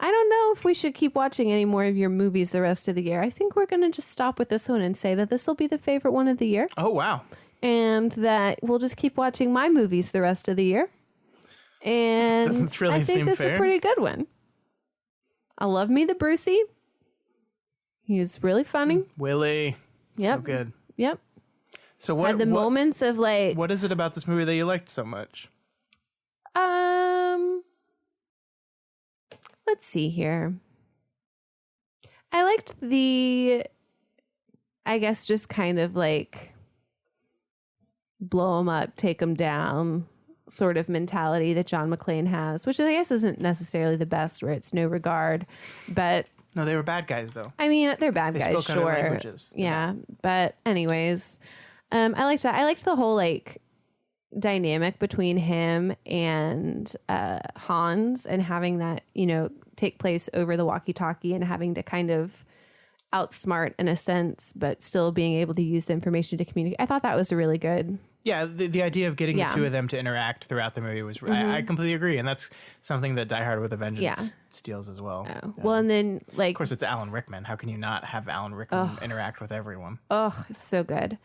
I don't know if we should keep watching any more of your movies the rest of the year. I think we're going to just stop with this one and say that this will be the favorite one of the year. Oh, wow. And that we'll just keep watching my movies the rest of the year. And Doesn't really I think seem this fair. is a pretty good one. I love me the Brucey. He was really funny. Willie. Yep. So good. Yep. So what? Had the moments of like. What is it about this movie that you liked so much? Let's see here. I liked the, I guess, just kind of like blow them up, take them down sort of mentality that John McClane has, which I guess isn't necessarily the best, where it's no regard, but. No, they were bad guys, though. I mean, they're bad guys, spoke other sure. languages. Yeah, but anyways, I liked that. I liked the whole like dynamic between him and Hans, and having that, take place over the walkie-talkie, and having to kind of outsmart in a sense, but still being able to use the information to communicate. I thought that was really good. Yeah, the idea of getting the two of them to interact throughout the movie was, I completely agree. And that's something that Die Hard with a Vengeance steals as well. Oh. Well, and then like... Of course, it's Alan Rickman. How can you not have Alan Rickman interact with everyone? Oh, it's so good.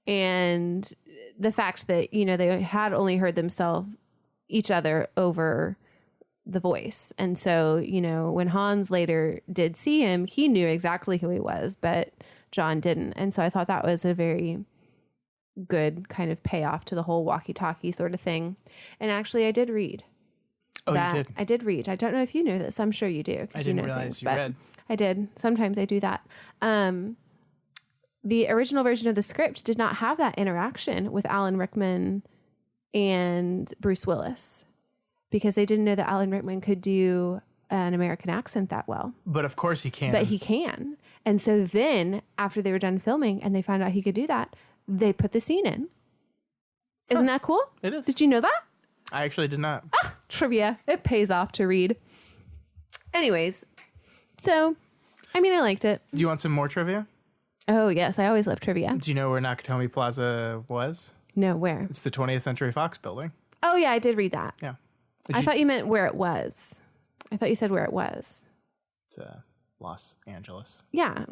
And the fact that, they had only heard each other over the voice. And so, when Hans later did see him, he knew exactly who he was, but John didn't. And so I thought that was a very good kind of payoff to the whole walkie-talkie sort of thing. And actually, I did read. Oh, you did? I did read. I don't know if you knew this. I'm sure you do. I didn't realize you read. I did. Sometimes I do that. The original version of the script did not have that interaction with Alan Rickman and Bruce Willis, because they didn't know that Alan Rickman could do an American accent that well. But of course he can. But he can. And so then after they were done filming and they found out he could do that, they put the scene in. Isn't that cool? It is. Did you know that? I actually did not. Trivia. It pays off to read. Anyways, so, I mean, I liked it. Do you want some more trivia? Oh, yes. I always love trivia. Do you know where Nakatomi Plaza was? No, where? It's the 20th Century Fox building. Oh, yeah. I did read that. Yeah. I thought you meant where it was. I thought you said where it was. It's Los Angeles. Yeah.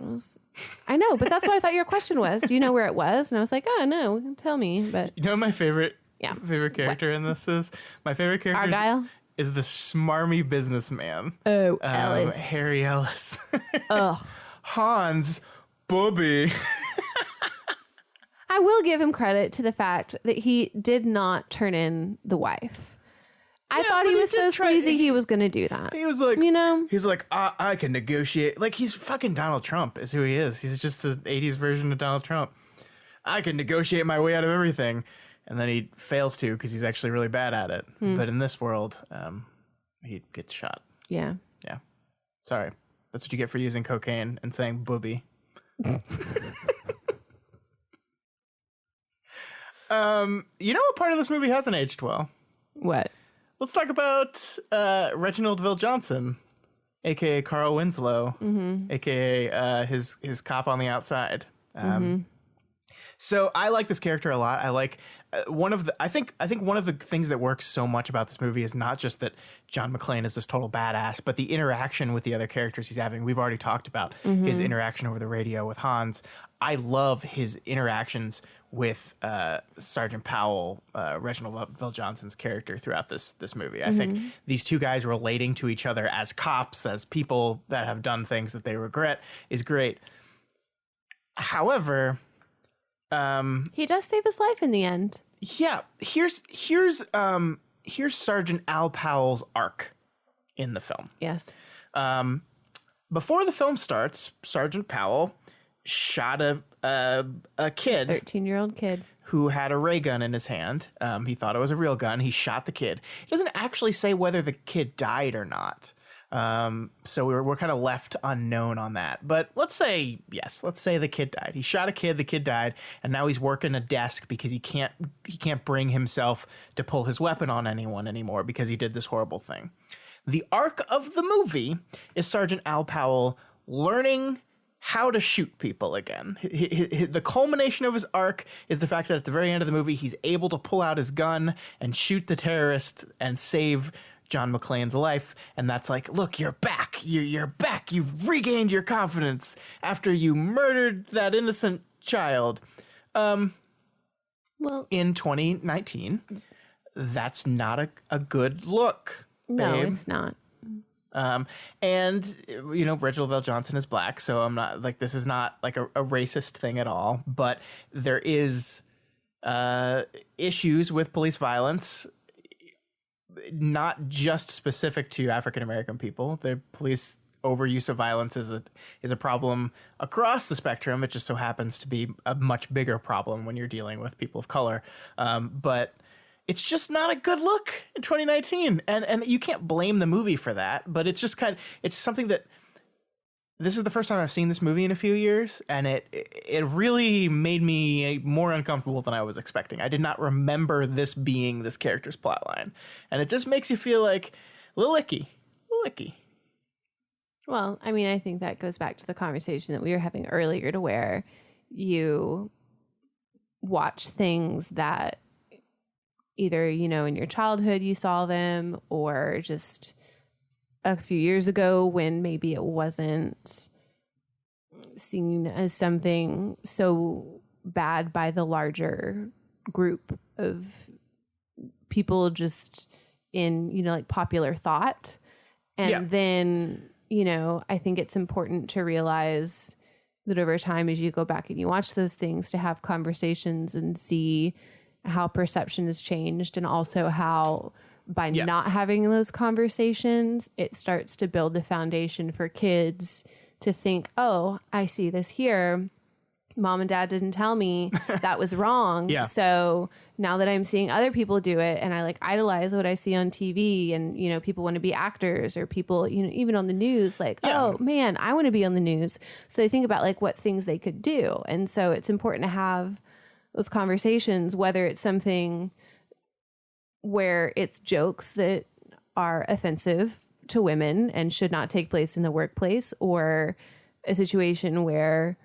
I know, but that's what I thought your question was. Do you know where it was? And I was like, oh, no, tell me. But you know what my favorite character in this is? My favorite character Argyle? Is the smarmy businessman. Oh, Ellis. Harry Ellis. Ugh. Hans Bobby. I will give him credit to the fact that he did not turn in the wife. I thought he was so sleazy he was going to do that. He was like, he's like, I can negotiate. Like, he's fucking Donald Trump is who he is. He's just the 80s version of Donald Trump. I can negotiate my way out of everything. And then he fails to because he's actually really bad at it. But in this world, he gets shot. Yeah. Yeah. Sorry. That's what you get for using cocaine and saying booby. You know what part of this movie hasn't aged well? What? Let's talk about Reginald VelJohnson, a.k.a. Carl Winslow, a.k.a. his cop on the outside. So I like this character a lot. I like I think one of the things that works so much about this movie is not just that John McClane is this total badass, but the interaction with the other characters he's having. We've already talked about his interaction over the radio with Hans. I love his interactions with Sergeant Powell, Reginald VelJohnson's character throughout this movie. I think these two guys relating to each other as cops, as people that have done things that they regret, is great. However, he does save his life in the end. Yeah, here's Sergeant Al Powell's arc in the film. Yes. Before the film starts, Sergeant Powell shot a kid, 13-year-old kid, who had a ray gun in his hand. He thought it was a real gun. He shot the kid. It doesn't actually say whether the kid died or not. So we're kind of left unknown on that. But let's say the kid died. He shot a kid, the kid died, and now he's working a desk because he can't bring himself to pull his weapon on anyone anymore because he did this horrible thing. The arc of the movie is Sergeant Al Powell learning how to shoot people again. The culmination of his arc is the fact that at the very end of the movie, he's able to pull out his gun and shoot the terrorist and save John McClane's life. And that's like, look, you're back. You're back. You've regained your confidence after you murdered that innocent child. Well, in 2019, that's not a good look. No, babe. it's not. And Reginald VelJohnson is black, so I'm not like, this is not like a racist thing at all, but there is issues with police violence, not just specific to African American people. The police overuse of violence is a problem across the spectrum. It just so happens to be a much bigger problem when you're dealing with people of color. But it's just not a good look in 2019. And you can't blame the movie for that, but it's just it's something that, this is the first time I've seen this movie in a few years, and it really made me more uncomfortable than I was expecting. I did not remember this being this character's plotline, and it just makes you feel like a little icky. Well, I mean, I think that goes back to the conversation that we were having earlier, to where you watch things that either, in your childhood you saw them, or just a few years ago when maybe it wasn't seen as something so bad by the larger group of people, just in, like popular thought. And then, I think it's important to realize that over time, as you go back and you watch those things, to have conversations and see how perception has changed, and also how by not having those conversations, it starts to build the foundation for kids to think, oh, I see this here. Mom and dad didn't tell me that was wrong. So now that I'm seeing other people do it, and I idolize what I see on TV, and, people want to be actors, or people, even on the news, oh man, I want to be on the news. So they think about what things they could do. And so it's important to have those conversations, whether it's something where it's jokes that are offensive to women and should not take place in the workplace, or a situation where,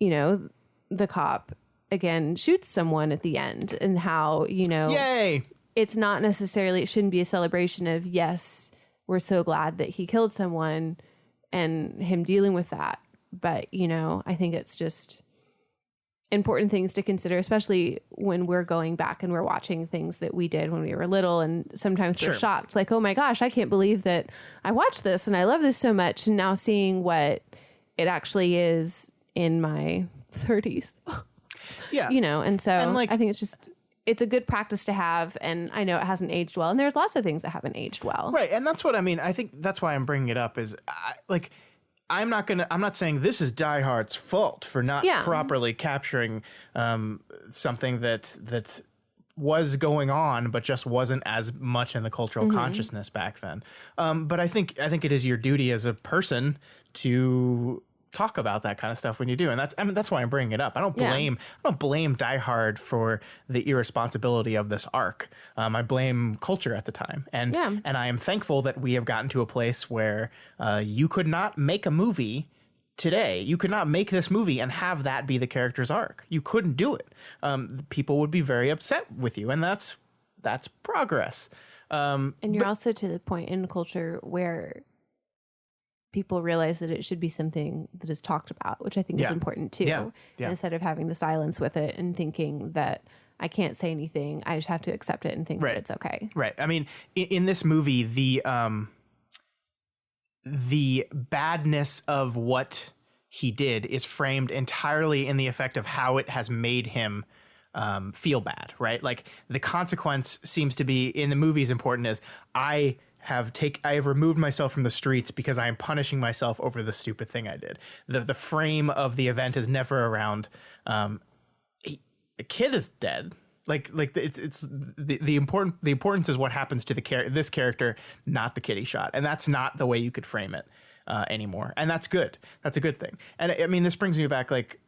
the cop again shoots someone at the end, and how, Yay! It's not necessarily, it shouldn't be a celebration of, yes, we're so glad that he killed someone and him dealing with that. But, I think it's just important things to consider, especially when we're going back and we're watching things that we did when we were little, and sometimes we're shocked, like, oh my gosh, I can't believe that I watched this and I love this so much, and now seeing what it actually is in my 30s. And so I think it's a good practice to have, and I know it hasn't aged well, and there's lots of things that haven't aged well, right? And that's what I mean. I think that's why I'm bringing it up, is I'm not saying this is Die Hard's fault for not properly capturing something that was going on, but just wasn't as much in the cultural consciousness back then. But I think it is your duty as a person to talk about that kind of stuff when you do, and that's why I'm bringing it up. I don't blame Die Hard for the irresponsibility of this arc. I blame culture at the time, and I am thankful that we have gotten to a place where you could not make a movie today. You could not make this movie and have that be the character's arc. You couldn't do it. People would be very upset with you, and that's progress. And you're also to the point in culture where people realize that it should be something that is talked about, which I think is important too. Instead of having the silence with it and thinking that I can't say anything, I just have to accept it and think that it's okay. Right. I mean, in this movie, the badness of what he did is framed entirely in the effect of how it has made him feel bad, right? Like, the consequence seems to be, in the movie, as important as I have removed myself from the streets because I am punishing myself over the stupid thing I did. The frame of the event is never around a kid is dead. It's the importance is what happens to this character, not the kitty shot, and that's not the way you could frame it anymore, and that's good. That's a good thing. And I mean, this brings me back, like,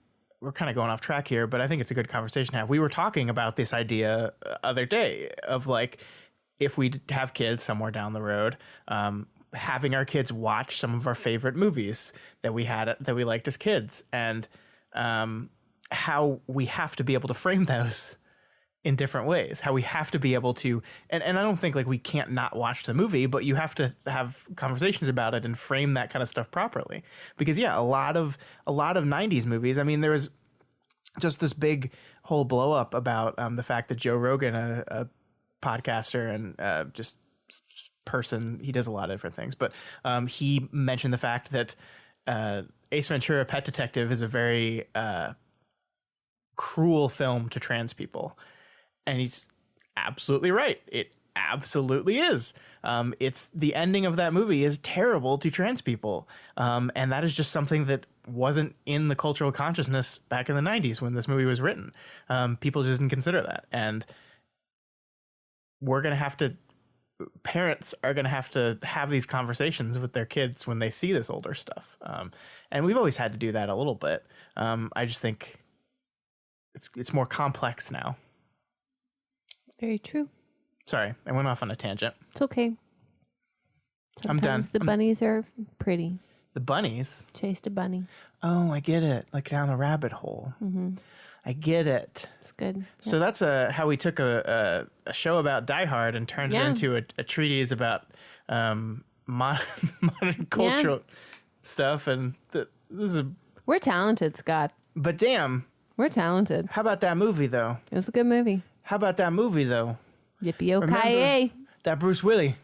we're kind of going off track here, but I think it's a good conversation to have. We were talking about this idea other day of, like, if we have kids somewhere down the road, having our kids watch some of our favorite movies that we liked as kids, and how we have to be able to frame those in different ways, how we have to be able to, and I don't think, like, we can't not watch the movie, but you have to have conversations about it and frame that kind of stuff properly. Because yeah, a lot of 90s movies, I mean, there was just this big whole blow up about the fact that Joe Rogan, a podcaster and just person, he does a lot of different things, but he mentioned the fact that Ace Ventura: Pet Detective is a very cruel film to trans people. And he's absolutely right. It absolutely is. It's the ending of that movie is terrible to trans people. And that is just something that wasn't in the cultural consciousness back in the 90s when this movie was written. People just didn't consider that. And parents are going to have these conversations with their kids when they see this older stuff. And we've always had to do that a little bit. I just think it's more complex now. Very true. Sorry, I went off on a tangent. It's okay. I'm done. The bunnies are pretty. The bunnies? Chased a bunny. Oh, I get it. Like down a rabbit hole. Mm-hmm. I get it. It's good. So that's how we took a show about Die Hard and turned it into a treatise about modern cultural stuff. And we're talented, Scott. But damn. We're talented. How about that movie, though? It was a good movie. How about that movie, though? Yippee-o-ki-yay. That Bruce Willis.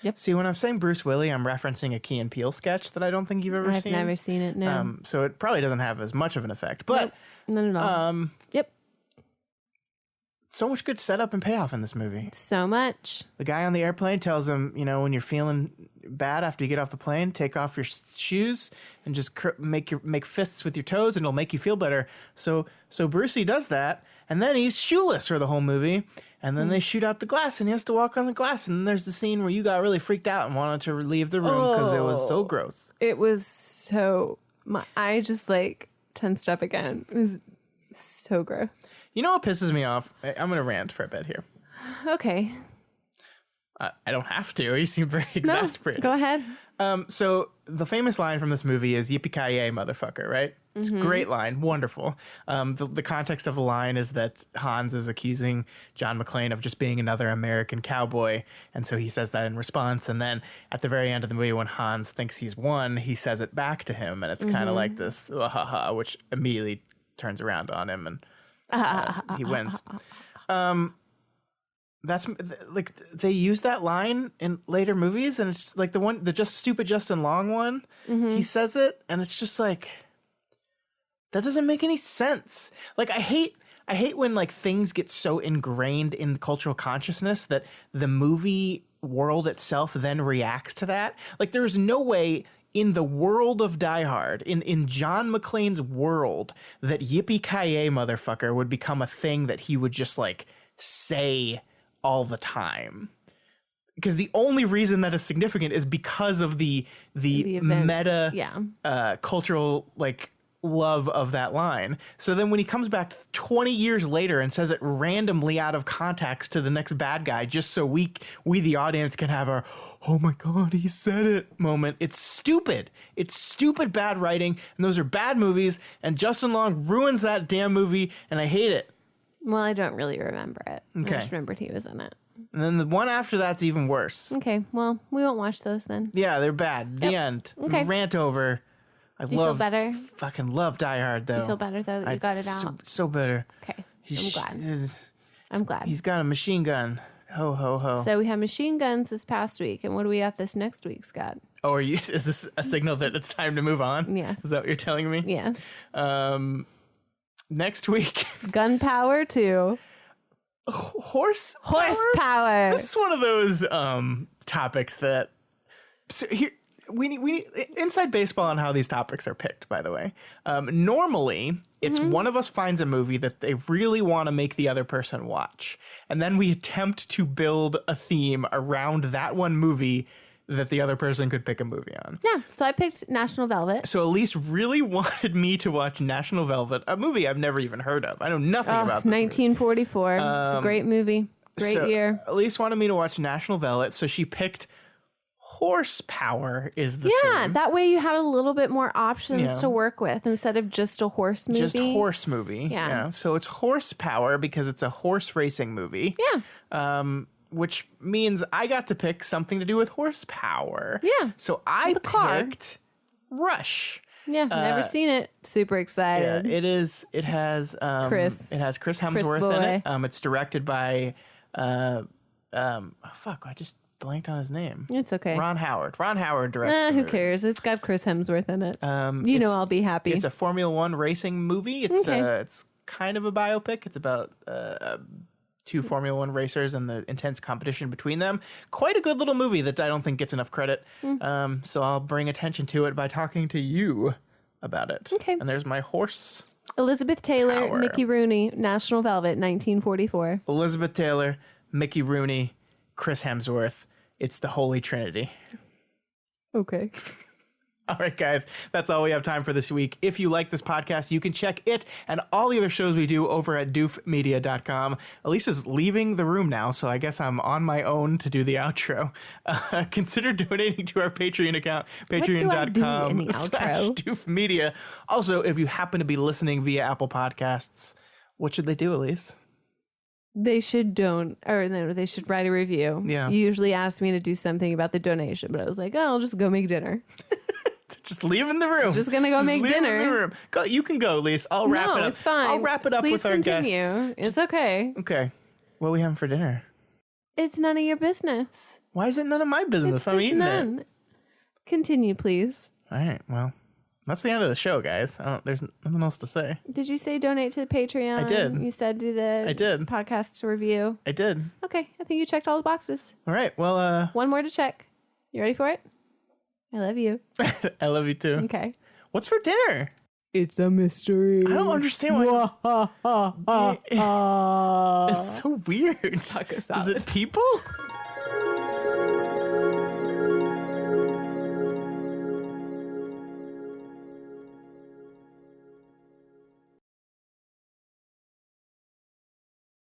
Yep. See, when I'm saying Bruce Willis, I'm referencing a Key and Peele sketch that I don't think you've ever seen. I've never seen it, no. So it probably doesn't have as much of an effect. But Not at all. Yep. So much good setup and payoff in this movie. So much. The guy on the airplane tells him, when you're feeling bad after you get off the plane, take off your shoes and just make fists with your toes, and it'll make you feel better. So Brucey does that, and then he's shoeless for the whole movie. And then they shoot out the glass, and he has to walk on the glass. And then there's the scene where you got really freaked out and wanted to leave the room because it was so gross. It was so... I just, tensed up again. It was so gross. You know what pisses me off? I'm going to rant for a bit here. Okay. I don't have to. You seem very exasperated. No, go ahead. So the famous line from this movie is "Yippee-ki-yay, motherfucker," right? It's a great line. Wonderful. The context of the line is that Hans is accusing John McClane of just being another American cowboy. And so he says that in response. And then at the very end of the movie, when Hans thinks he's won, he says it back to him. And it's kind of like this, which immediately turns around on him and he wins. That's they use that line in later movies, and it's like the just stupid Justin Long one. He says it, and it's just like, that doesn't make any sense. Like, I hate when things get so ingrained in cultural consciousness that the movie world itself then reacts to that. Like, there's no way in the world of Die Hard, in John McClane's world, that "Yippee-ki-yay, motherfucker" would become a thing that he would just say all the time. Because the only reason that is significant is because of the meta cultural love of that line. So then when he comes back 20 years later and says it randomly out of context to the next bad guy, just so we the audience can have our "oh my god, he said it" moment, it's stupid. It's stupid bad writing, and those are bad movies, and Justin Long ruins that damn movie, and I hate it. Well, I don't really remember it. Okay. I just remembered he was in it. And then the one after that's even worse. Okay, well, we won't watch those then. Yeah, they're bad. The end. Okay. Rant over. Do you feel better? Fucking love Die Hard, though. You feel better, though, that you got it out? So better. Okay, I'm glad. He's got a machine gun. Ho, ho, ho. So we have machine guns this past week, and what do we got this next week, Scott? Oh, is this a signal that it's time to move on? Yes. Is that what you're telling me? Yes. Next week. Gunpowder 2. Horsepower. This is one of those topics that... So we need inside baseball on how these topics are picked, by the way. Normally, it's one of us finds a movie that they really want to make the other person watch. And then we attempt to build a theme around that one movie that the other person could pick a movie on. Yeah, so I picked National Velvet. So Elyse really wanted me to watch National Velvet, a movie I've never even heard of. I know nothing about this 1944. It's a great movie. Great year. Elyse wanted me to watch National Velvet, so she picked Horsepower is the theme. That way you had a little bit more options to work with instead of just a horse movie. Just horse movie. Yeah. So it's Horsepower because it's a horse racing movie. Yeah. Which means I got to pick something to do with horsepower. Yeah. So I picked Rush. Yeah, never seen it. Super excited. Yeah, it is. It has Chris. It has Chris Hemsworth in it. It's directed by I just blanked on his name. It's okay. Ron Howard. Ron Howard directs. Who cares? It's got Chris Hemsworth in it. I'll be happy. It's a Formula One racing movie. It's it's kind of a biopic. It's about two Formula One racers and the intense competition between them. Quite a good little movie that I don't think gets enough credit. So I'll bring attention to it by talking to you about it. Okay. And there's my horse. Elizabeth Taylor, Power. Mickey Rooney, National Velvet, 1944. Elizabeth Taylor, Mickey Rooney, Chris Hemsworth. It's the Holy Trinity. Okay. All right, guys, that's all we have time for this week. If you like this podcast, you can check it and all the other shows we do over at doofmedia.com. Elyse is leaving the room now, so I guess I'm on my own to do the outro. Consider donating to our Patreon account, patreon.com/doofmedia. Also, if you happen to be listening via Apple Podcasts, what should they do, Elyse? They should they should write a review. Yeah. You usually ask me to do something about the donation, but I was like, I'll just go make dinner. Just leave in the room. Just gonna go make dinner. In the room. Go, you can go, Elyse. I'll wrap it up. No, it's fine. I'll wrap it up Please with our continue. guests. It's okay. Okay. What are we having for dinner? It's none of your business. Why is it none of my business? It's I'm just eating none. it. Continue, please. All right. Well, that's the end of the show, guys. There's nothing else to say. Did you say donate to the Patreon? I did. You said do the podcast review. I did. Okay. I think you checked all the boxes. All right. Well, one more to check. You ready for it? I love you. I love you too. Okay. What's for dinner? It's a mystery. I don't understand why. It's so weird. Taco Is salad. it people?